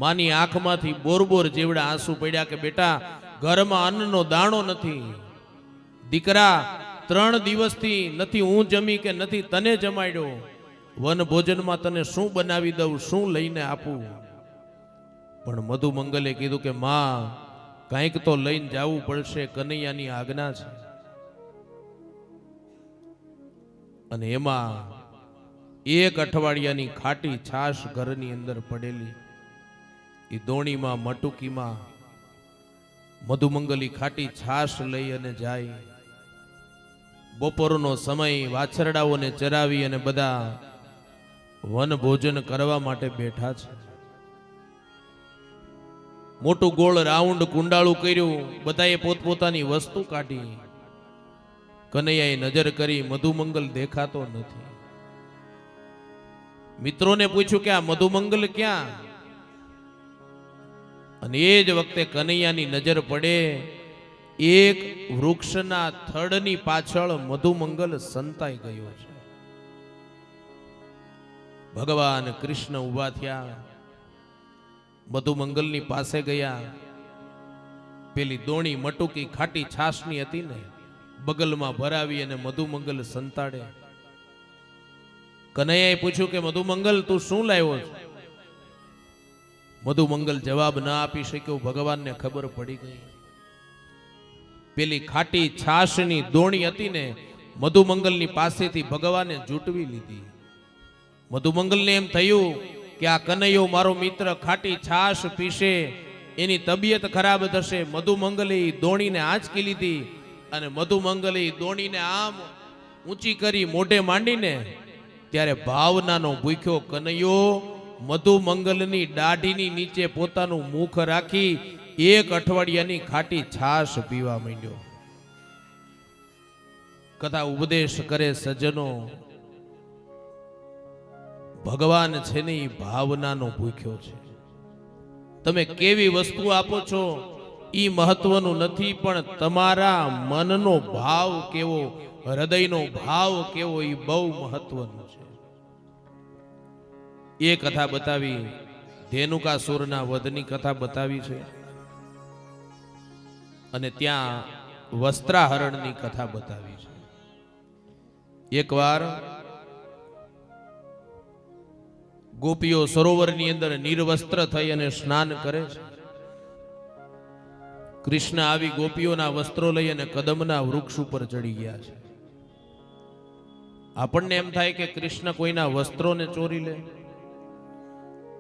માની આંખમાંથી બોરબોર જેવડા આંસુ પડ્યા કે બેટા ઘરમાં અન્નનો દાણો નથી, દીકરા 3 દિવસથી નથી હું જમી કે નથી તને જમાડ્યો, વન ભોજનમાં તને શું બનાવી દઉં, શું લઈને આપું? પણ મધુમંગલે કીધું કે માં કંઈક તો લઈને જવું પડશે, કનૈયાની આજ્ઞા છે. અને એમાં 1 અઠવાડિયાની ખાટી છાશ ઘરની અંદર પડેલી, એ દોણીમાં મટુકીમાં મધુમંગલી ખાટી છાશ લઈ અને જાય. બપોરનો સમય, વાછરડાઓને ચરાવી અને બધા વન ભોજન કરવા માટે બેઠા છે. મોટું ગોળ રાઉન્ડ કુંડાળું કર્યું, બધાએ પોતપોતાની વસ્તુ કાઢી. કનૈયાએ નજર કરી, મધુમંગલ દેખાતો નથી. મિત્રોને પૂછ્યું કે આ મધુમંગલ ક્યાં? અને એ જ વખતે કનૈયાની નજર પડે, એક વૃક્ષના થડની પાછળ મધુમંગલ સંતાઈ ગયો છે. ભગવાન કૃષ્ણ ઉભા થયા, મધુમંગલની પાસે ગયા. પેલી દોણી મટુકી ખાટી છાશની હતી ને, બગલમાં ભરાવી અને મધુમંગલ સંતાડે. કનૈયાએ પૂછ્યું કે મધુમંગલ તું શું લાવ્યો છે? મધુમંગલ જવાબ ના આપી શક્યો. ભગવાનને ખબર પડી ગઈ. પેલી ખાટી છાશની દોણી હતી ને, મધુમંગલની પાસેથી ભગવાને જૂટવી લીધી. મધુમંગલને એમ થયું કે આ કનૈયો મારો મિત્ર ખાટી છાશ પીશે, એની તબિયત ખરાબ થશે. મધુમંગલે દોણીને આંચકી લીધી અને મધુમંગલે દોણીને આમ ઊંચી કરી મોઢે માંડીને, ત્યારે ભાવનાનો ભૂખ્યો કનૈયો મધુમંગલની દાઢીની નીચે પોતાનું મુખ રાખી 1 અઠવાડિયાની ખાટી છાશ પીવા માંડ્યો. કથા ઉપદેશ કરે સજ્જનો, ભગવાન છે ને એ ભાવનાનો ભૂખ્યો છે. તમે કેવી વસ્તુ આપો છો એ મહત્વનું નથી, પણ તમારા મનનો ભાવ કેવો, હૃદયનો ભાવ કેવો, એ બહુ મહત્વનું છે. એ કથા બતાવી, ધેનુકાસુરના વધની કથા બતાવી છે. અને ત્યાં વસ્ત્રાહરણની કથા બતાવી છે. એકવાર ગોપીઓ સરોવરની અંદર નિર્વસ્ત્ર થઈ અને સ્નાન કરે છે. કૃષ્ણ આવી ગોપીઓના વસ્ત્રો લઈ અને કદમના વૃક્ષ ઉપર ચડી ગયા છે. આપણને એમ થાય કે કૃષ્ણ કોઈના વસ્ત્રોને ચોરી લે,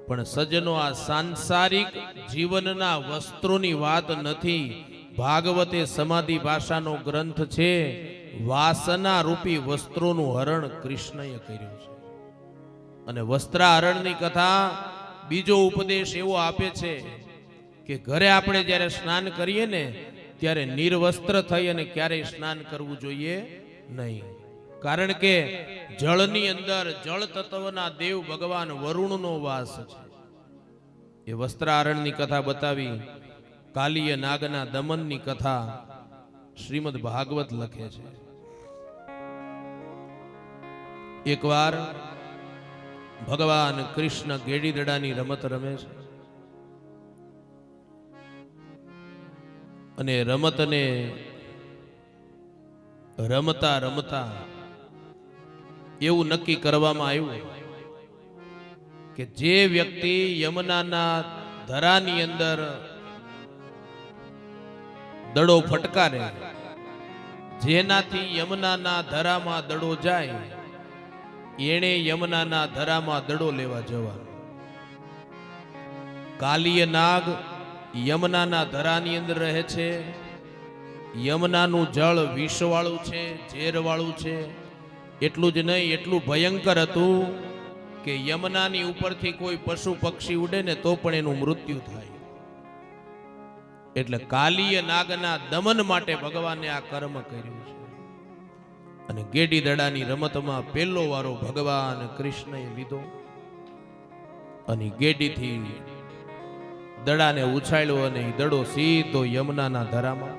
પણ સજ્જનો આ સાંસારિક જીવનના વસ્ત્રોની વાત નથી. ભાગવતે સમાધિ ભાષાનો ગ્રંથ છે. વાસના રૂપી વસ્ત્રોનું હરણ કૃષ્ણએ કર્યું છે. અને વસ્ત્રાહરણની કથા બીજો ઉપદેશ એવો આપે છે કે ઘરે આપણે જ્યારે સ્નાન કરીએ ને, ત્યારે નિર્વસ્ત્ર થઈ અને ક્યારેય સ્નાન કરવું જોઈએ નહીં. કારણ કે જળની અંદર જળ તત્વના દેવ ભગવાન વરુણનો વાસ છે. એ વસ્ત્રાહરણની કથા બતાવી. કાલીય નાગના દમનની કથા શ્રીમદ ભાગવત લખે છે. એકવાર ભગવાન કૃષ્ણ ગેડી દડાની રમત રમે છે. અને રમતને રમતા રમતા એવું નક્કી કરવામાં આવ્યું કે જે વ્યક્તિ યમુનાના ધરાની અંદર દડો ફટકારે, જેનાથી યમુનાના ધરામાં દડો જાય, એણે યમુનાના ધરામાં દડો લેવા જવાનો. કાલીય નાગ યમુનાના ધરાની અંદર રહે છે. યમુનાનું જળ વિષવાળું છે, ઝેરવાળું છે. એટલું જ નહીં, એટલું ભયંકર હતું કે યમુનાની ઉપરથી કોઈ પશુ પક્ષી ઉડે ને તો પણ એનું મૃત્યુ થાય. એટલે કાલીય નાગના દમન માટે ભગવાને આ કર્મ કર્યું છે. અને ગેડી દડાની રમતમાં પહેલો વારો ભગવાન કૃષ્ણએ લીધો અને ગેડીથી દડાને ઉછાળ્યો અને દડો સીધો યમુનાના ધરામાં.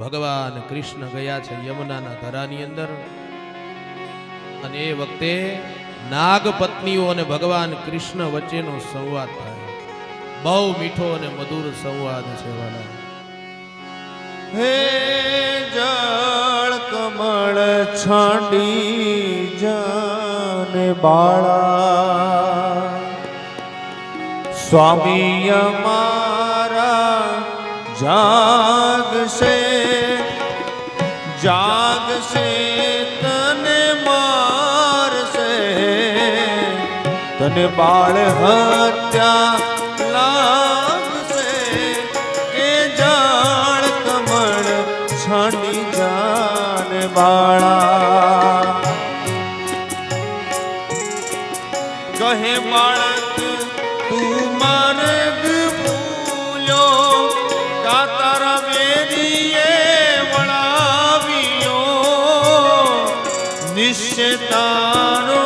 ભગવાન કૃષ્ણ ગયા છે યમુનાના ધરાની અંદર. અને એ વખતે નાગ પત્નીઓ અને ભગવાન કૃષ્ણ વચ્ચેનો સંવાદ થાય. બહુ મીઠો અને મધુર સંવાદ છે વાલા. હે જળ કમળ છાંડી જાને બાળા, સ્વામી અમારા જાગશે જાગશે, તને મારશે, તને બાળ હત્યા લાગશે. એ જાળ કમળ છાંડી જાને બાળા, કહે બાળક તું માર્ગ ભૂલ્યો, કા તારા વેરીએ વળાવ્યો, નિશ્ચય તારો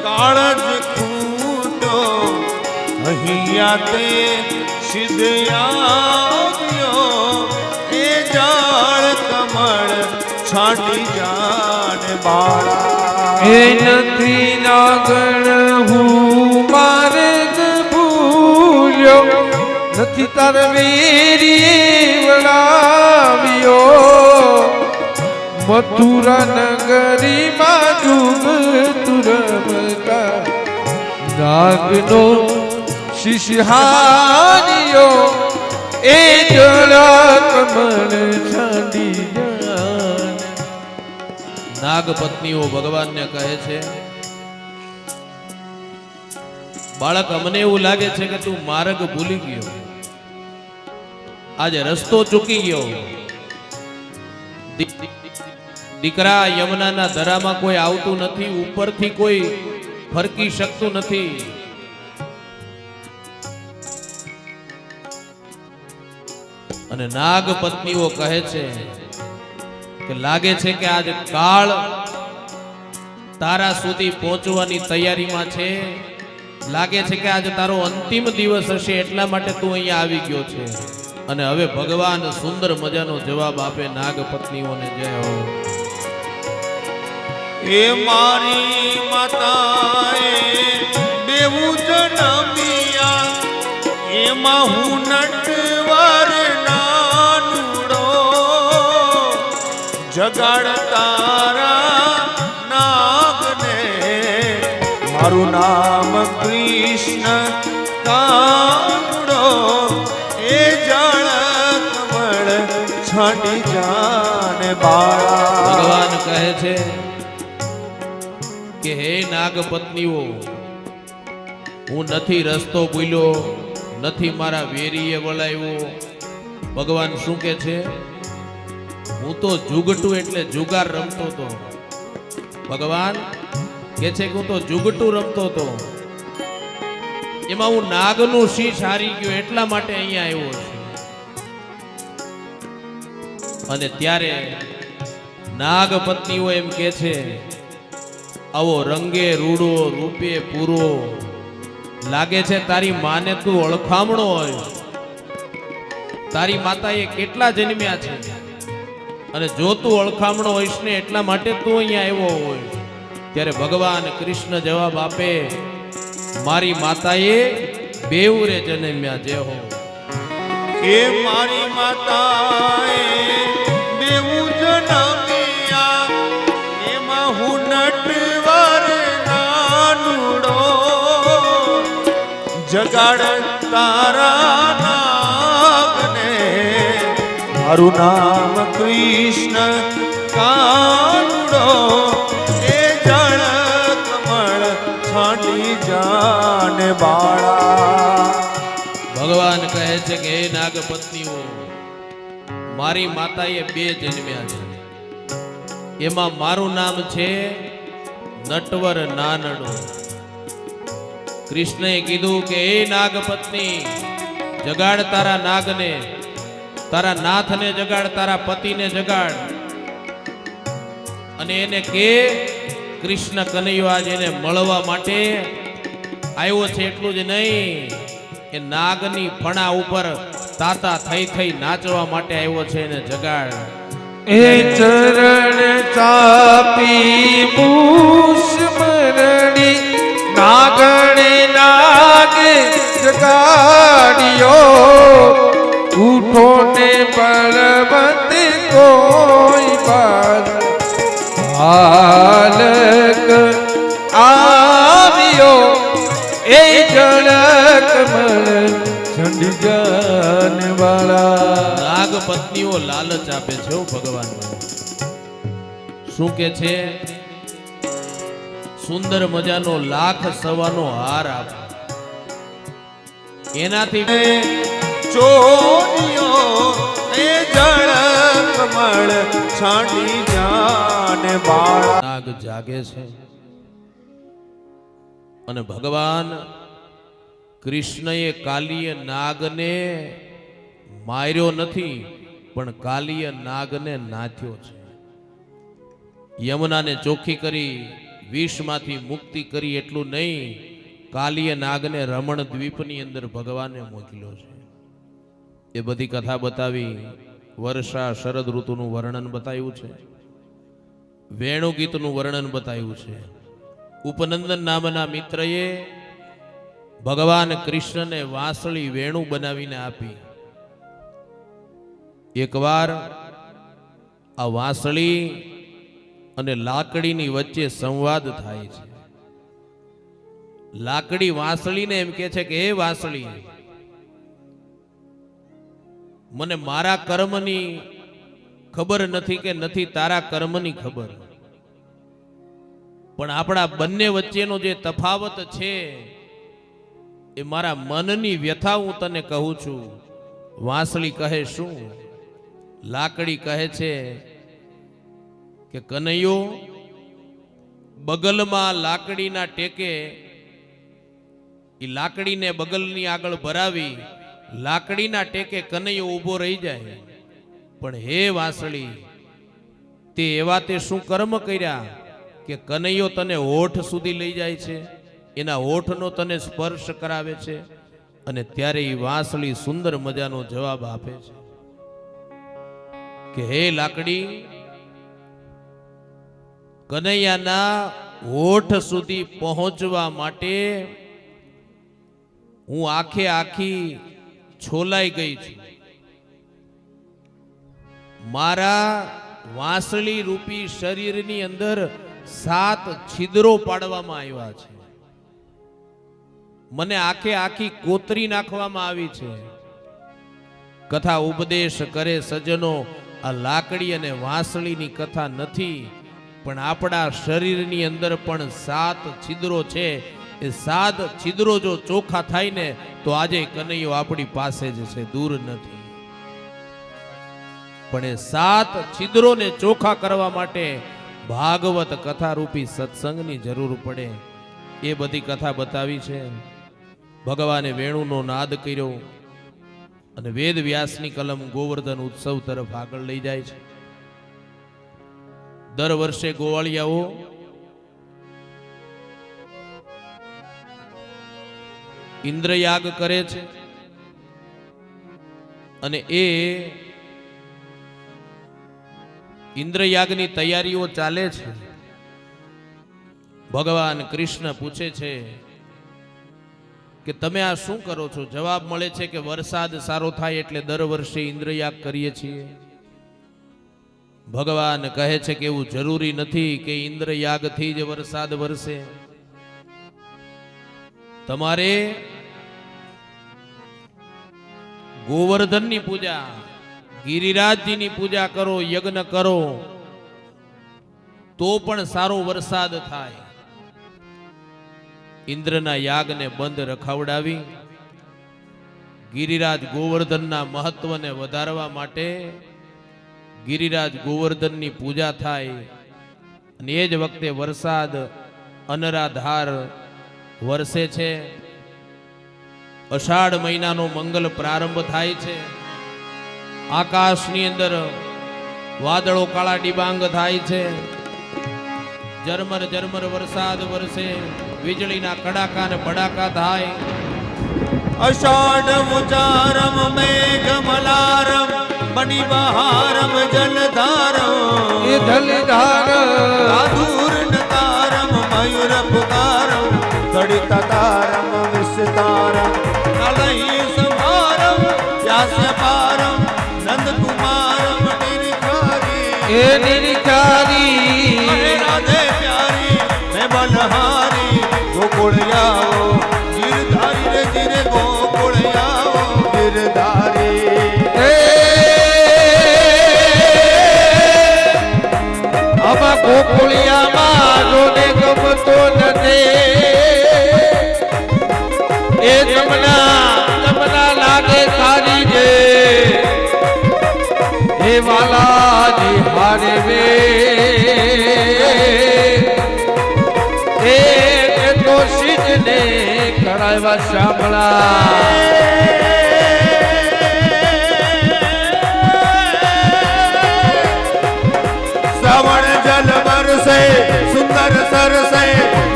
કાળજ ખૂટો, અહીંયા તે સિદ્ધ આવ્યો. એ જાળ કમળ છાંડી જાને બાળા, એ નથી નાગણ હું માર્ગ ભૂલ્યો, નથી તાર વેરી વળાવ્યો, મથુરા નગરીમાં જુગ તુરમતા નાગનો શિષ્હાનિયો. એ જળ કમળ છાંડી જાન. નાગ પત્નીઓ ભગવાનને કહે છે, બાળક અમને એવું લાગે છે કે તું માર્ગ ભૂલી ગયો, આજે રસ્તો ચૂકી ગયો. દીકરા, યમુનાના ધરામાં કોઈ આવતું નથી, ઉપરથી કોઈ ફરકી શકતું નથી. અને નાગ પત્નીઓ કહે છે કે લાગે છે કે આજ કાળ તારા સુધી પહોંચવાની તૈયારીમાં છે, લાગે છે કે આજે તારો અંતિમ દિવસ હશે, એટલા માટે તું અહીંયા આવી ગયો છે. અને હવે ભગવાન સુંદર મજાનો જવાબ આપે નાગ પત્નીઓને. જય હો. એ મારી માતાએ બેવું જન્મ્યા, એમાં હું નટવર નાનુડો, જગાડ તારા નાગને, મારું નામ કૃષ્ણ કાનુડો. એ જળ કમળ છાંડી જાને બાળા, ભગવાન કહે છે કે હે નાગ પત્નીઓ, હું નથી રસ્તો ભૂલ્યો, નથી મારા વેરીએ વળાવ્યો. ભગવાન શું કે છે? હું તો જુગટું એટલે જુગાર રમતો હતો. ભગવાન કે છે કે હું તો જુગટું રમતો હતો, એમાં હું નાગનું શીશ હારી ગયો, એટલા માટે અહીંયા આવ્યો છું. અને ત્યારે નાગ પત્નીઓ એમ કે છે, આવો રંગે રૂડો રૂપે પૂરો, લાગે છે તારી માને તું ઓળખામણો હોય. તારી માતાએ કેટલા જન્મ્યા છે, અને જો તું ઓળખામણો હોઈશ ને એટલા માટે તું અહીંયા આવ્યો હોય. ત્યારે ભગવાન કૃષ્ણ જવાબ આપે, મારી માતાએ બેઉરે જન્મ્યા. જે હો. એ મારી માતાએ બેવું જન્મ્યા, એમાં હું નટવર નાનુડો, જગાડ તારા નાગને, મારું નામ કૃષ્ણ કાનુડો. એ જળ કમળ છાંડી જાને બાળા, ભગવાન કહે છે કે હે નાગ પત્નીઓ, મારી માતાએ બે જન્મ્યા છે, એમાં મારું નામ છે નટવર નાનડો. કૃષ્ણએ કીધું કે હે નાગ પત્ની, જગાડ તારા નાગને, તારા નાથને જગાડ, તારા પતિને જગાડ, અને એને કે કૃષ્ણ કનૈયો આજ એને મળવા માટે આવ્યો છે. એટલું જ નહીં, એ નાગની ફણા ઉપર તાતા થઈ નાચવા માટે આવ્યો છે, એને જગાડ. એ ચરણ ચાપી મુસ્મરણી નાગણે નાગે જગાડ્યો ઉઠો ને બળવંત કોઈ બાલક આવ્યો એ જળ કમળ ચંડી જાન વાળા. નાગ પત્નીઓ લાલચ આપે છે હો ભગવાન. શું કે છે? સુંદર મજાનો લાખ સવાનો હાર આપ, એનાથી ચોરીઓ એ જળ કમળ છાંડી જાને બાળા. નાગ જાગે છે અને ભગવાન કૃષ્ણએ કાલીય નાગને માર્યો નથી, પણ કાલીય નાગને નાથ્યો છે. યમુનાને ચોખ્ખી કરી વિષમાંથી મુક્તિ કરી એટલું નહીં, કાલીય નાગને રમણ દ્વીપની અંદર ભગવાને મોકલ્યો છે. એ બધી કથા બતાવી, વર્ષા શરદ ઋતુનું વર્ણન બતાવ્યું છે, વેણુ ગીતનું વર્ણન બતાવ્યું છે. ઉપનંદન નામના મિત્રએ ભગવાન કૃષ્ણને વાંસળી વેણુ બનાવીને આપી. એકવાર આ વાંસળી અને લાકડીની વચ્ચે સંવાદ થાય છે. લાકડી વાંસળીને એમ કહે છે કે હે વાંસળી, મને મારા કર્મની ખબર નથી કે નથી તારા કર્મની ખબર, પણ આપણા બંને વચ્ચેનો જે તફાવત છે એ મારા મનની વ્યથા હું તને કહું છું. વાંસળી કહે શું? લાકડી કહે છે કે કનૈયો, બગલમાં લાકડીના ટેકે એ લાકડીને બગલની આગળ ભરાવી લાકડીના ટેકે કનૈયો ઊભો રહી જાય, પણ હે વાંસળી, તે એવા તે શું કર્મ કર્યા કે કનૈયો તને હોઠ સુધી લઈ જાય છે, એના હોઠનો તને સ્પર્શ કરાવે છે? અને ત્યારે એ વાંસળી સુંદર મજાનો જવાબ આપે છે કે હે લાકડી, કનૈયાના હોઠ સુધી પહોંચવા માટે હું આખે આખી છોલાઈ ગઈ છું. મારા વાંસળી રૂપી શરીરની અંદર 7 છિદ્રો પાડવામાં આવ્યા છે. મને આખે આખી કોતરી નાખવામાં આવી છે. કથા ઉપદેશ કરે સજ્જનો, આ લાકડી અને વાંસળીની કથા નથી, પણ આપણા શરીરની અંદર પણ 7 છિદ્રો છે. એ 7 છિદ્રો જો ચોખ્ખા થાય ને તો આજે કનૈયો આપણી પાસે જ છે, દૂર નથી. પણ એ 7 છિદ્રોને ચોખ્ખા કરવા માટે ભાગવત કથા રૂપી સત્સંગની જરૂર પડે. એ બધી કથા બતાવી છે. ભગવાને વેણુનો નાદ કર્યો અને વેદ વ્યાસની કલમ ગોવર્ધન ઉત્સવ તરફ આગળ લઈ જાય છે. દર વર્ષે ગોવાળિયાઓ ઇન્દ્રયાગ કરે છે અને એ ઇન્દ્રયાગની તૈયારીઓ ચાલે છે. ભગવાન કૃષ્ણ પૂછે છે કે તમે આ શું કરો છો? જવાબ મળે છે કે વરસાદ સારો થાય એટલે દર વર્ષે ઇન્દ્રયાગ કરીએ છીએ. ભગવાન કહે છે કે એવું જરૂરી નથી કે ઇન્દ્રયાગથી જ વરસાદ વરસે. તમારે ગોવર્ધનની પૂજા, ગિરિરાજજીની પૂજા કરો, યજ્ઞ કરો તો પણ સારો વરસાદ થાય. ઇન્દ્રના યાગને બંધ રખાવડાવી ગિરિરાજ ગોવર્ધનના મહત્વને વધારવા માટે ગિરિરાજ ગોવર્ધનની પૂજા થાય અને એ જ વખતે વરસાદ અનરાધાર વરસે છે. અષાઢ મહિનાનો મંગલ પ્રારંભ થાય છે. આકાશની અંદર વાદળો કાળા ડિબાંગ થાય છે. ઝરમર ઝરમર વરસાદ વરસે, વીજળીના કડાકા ને ભડાકા થાય. અષાઢ મુચારમ મેઘ મલારમ मणि बहारम जलधारम એ જલધાર साधुर नकारम मयूर पुकारम तड़ित तारम विस्तारम नलहि संहारम व्यास्य पारम नंद कुमारम निरखारी એ નિરખારી अरे राधे प्यारी मैं बलहारी गोकुल आओ गिरधारी रे गिरे गोकुल आओ गिरधारी આમાં ગોકુળિયામાં જોને ગમતો નથી એ તમને લાગે સારી છે હે વાલાજી હારે વે એ તો સિદ્ધને કરાવ્યા સાંભળા श्रवण जल बरसे सुंदर सरसे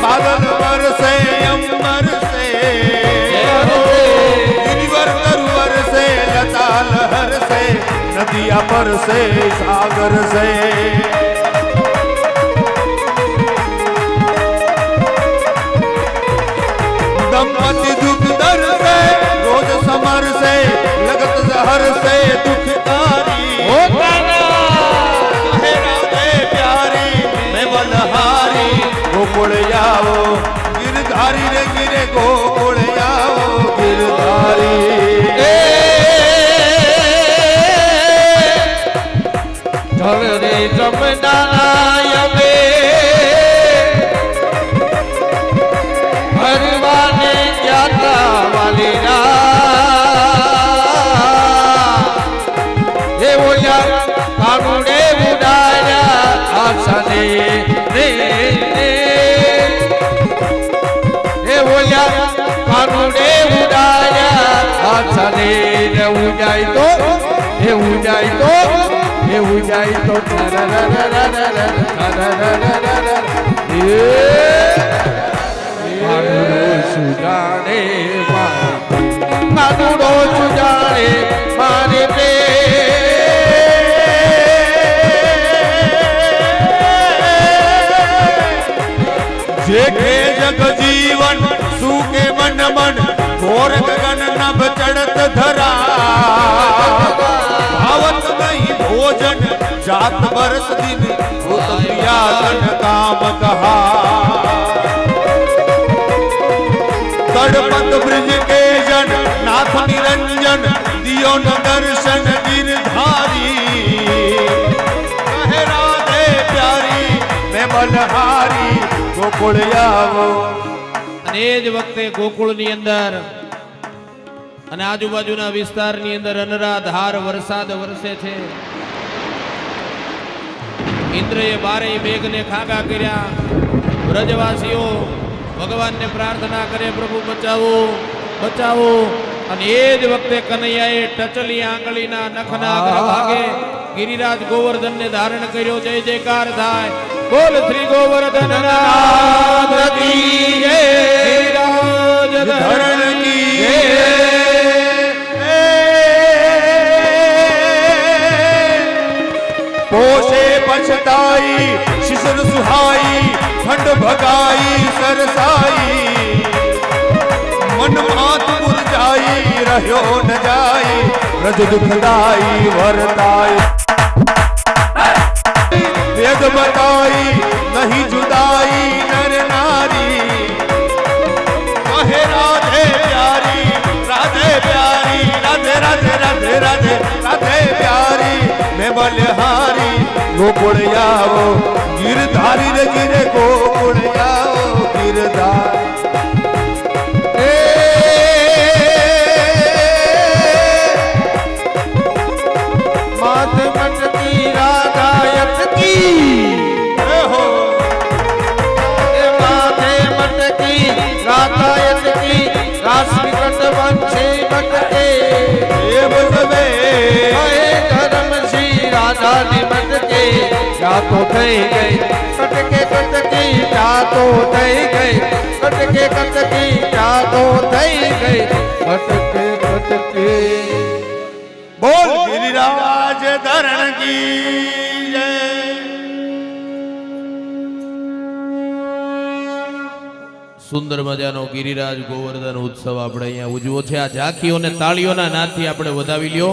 बादल बरसे अंबर से गिरिवर तरुवर से लता लहर से नदिया पर से सागर से दंपति दुख दर से रोज समर से लगत जहर से दुखकारी बलहारी गोकुल आओ गिरधारी रे गिरे गोकुल आओ गिरधारी ઢળ રે જમનાય બે હરવાને જાતા વાલીના એ ઓયા કાનુડે ઉડાયા આસને રે એ ઓયા કાનુડે ઉડાયા આસને રે ઉજાય તો એ ઉજાય તો એ ઉજાય તો કાનુડો સુજાણે કાનુડો સુજાણે મારે બે जेके जग जीवन सूके मन मन घोर गगन नभ चढ़त धरा भावत नहीं भोजन जात बरस दिन भूत प्रियागन काम कहा तड़पत ब्रिज के जन नाथ निरंजन दियो न दर्शन गिरधारी कहे राधे प्यारी मैं बलहारी गोकुल आओ અને એ જ વખતે ગોકુળની અંદર અને આજુબાજુના વિસ્તારની અંદર અનરાધાર વરસાદ વરસે છે. ઇન્દ્રએ બારેય મેઘને ખાગા કર્યા. વ્રજવાસીઓ ભગવાનને પ્રાર્થના કરે, પ્રભુ બચાવો બચાવો. અને એ જ વખતે કનૈયાએ ટચલી આંગળીના નખના અગ્રભાગે ગિરિરાજ ગોવર્ધનને ધારણ કર્યો. જય જયકાર થાય. બોલ શ્રી ગોવર્ધન નાથ કી જય. ગિરિરાજ धरण की पोषे पछताई शिशर सुहाई ठंड भगाई सरसाई मन मात मुरझाई रह्यो न जाई रज दुखदाई वरताई वेद बताई नहीं जुदाई नर नारी कहे राधे प्यारी राधे प्यारी राधे राधे राधे राधे राधे प्यारी मैं बलहारी गोकुल आओ गिरधारी रे गिरे गोकुल आओ गिरधारी मात मटकी राधायत की हो माथे मटकी राधायत की रास विकट वंशी मटके ये बजबे धर्म श्री राधा निमट के क्या तो થઈ ગઈ કટકે કટકી क्या तो થઈ ગઈ કટકે કટકી क्या तो થઈ ગઈ કટકે કટકે બોલ ગિરિરાજ ધરણ કી જય. સુંદર મજાનો ગિરિરાજ ગોવર્ધન ઉત્સવ આપણે અહીંયા ઉજવો છે. આ ઝાંખીઓને તાળીઓના નાદથી આપણે વધાવી લ્યો.